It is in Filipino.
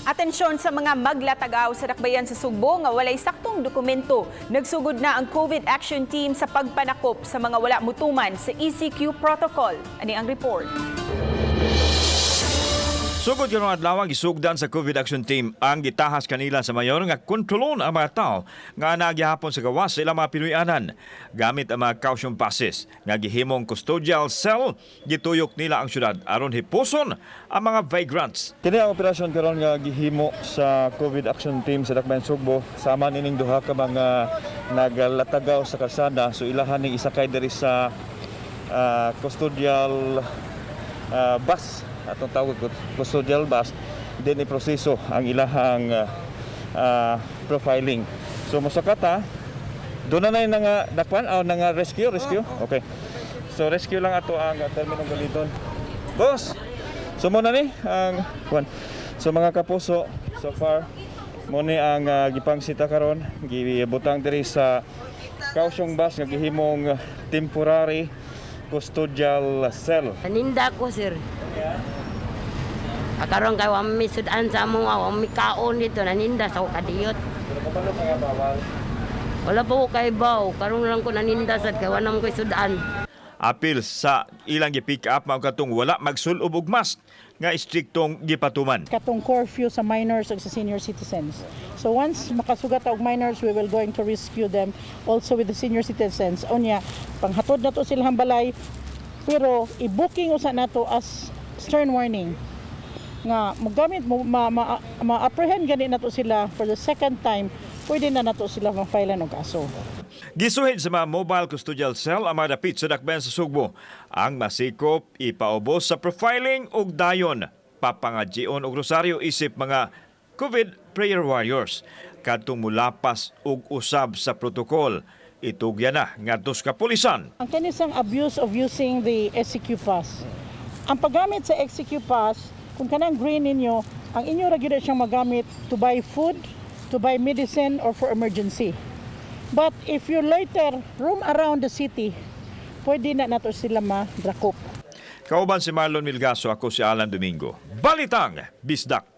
Atensyon sa mga maglatagaw sa dakbayan sa Sugbo nga walay saktong dokumento. Nagsugod na ang COVID Action Team sa pagpanakop sa mga wala mutuman sa ECQ protocol. Ani ang report. Sugod karong adlaw gisugdan sa COVID Action Team ang gitahas kanila sa mayor nga kontrolon ang mga tao nga nagyahapon sa gawas sa ilang mga Pinoyanan gamit ang mga caution passes nga gihimong custodial cell gituyok nila ang syudad aron hipuson ang mga vagrants. Kini ang operasyon karon nga gihimo sa COVID Action Team sa Dakbayan Sugbo sama nining duha ka mga naglatagaw sa kalsada, so ilahan ning isakay diri sa custodial bus, atong tawag custodial bus, then iproseso ang ilahang profiling. So mosakata doon na nga dakpan o nga rescue. Okay, so rescue lang ato ang terminong galiton, boss. So muna ni ang so mga kapuso, so far mo ni ang gipangsita karon, gibutang diri sa caution bus nga gihimong temporary custodial cell. Naninda ko, sir. Karon kay wa mi sudan sa mo, wa mi kaon dito, naninda sa kadiyot. Wala po kay baw, karon lang ko naninda sad kay wa nam ko sudan. Apil sa ilang gi-pick up mao katong wala magsulob og mask nga istriktong gipatuman. Katong curfew sa minors ug sa senior citizens. So once makasugat og minors, we will going to rescue them also with the senior citizens. Unya, panghatod na to silang balay, pero i-booking usa nato as stern warning nga magamit ma-apprehend gani nato sila for the second time, pwede na nato sila ma-filean og kaso. Gisuhid sa mga mobile custodial cell ang mga dapit sa Dakbayan sa Sugbo. Ang masikop ipaubos sa profiling ug dayon papangadjion og rosaryo isip mga COVID prayer warriors kadtong mulapas og usab sa protokol. Itugya na ngadto sa kapulisan. Ang kanisang abuse of using the SCQ pass. Ang paggamit sa SCQ pass, kung kanang green ninyo, ang inyo ra gyud siyang magamit to buy food, to buy medicine, or for emergency. But if you later roam around the city, pwede na nato sila madrakop. Kauban si Marlon Milgaso, ako si Alan Domingo. Balitang Bisdak.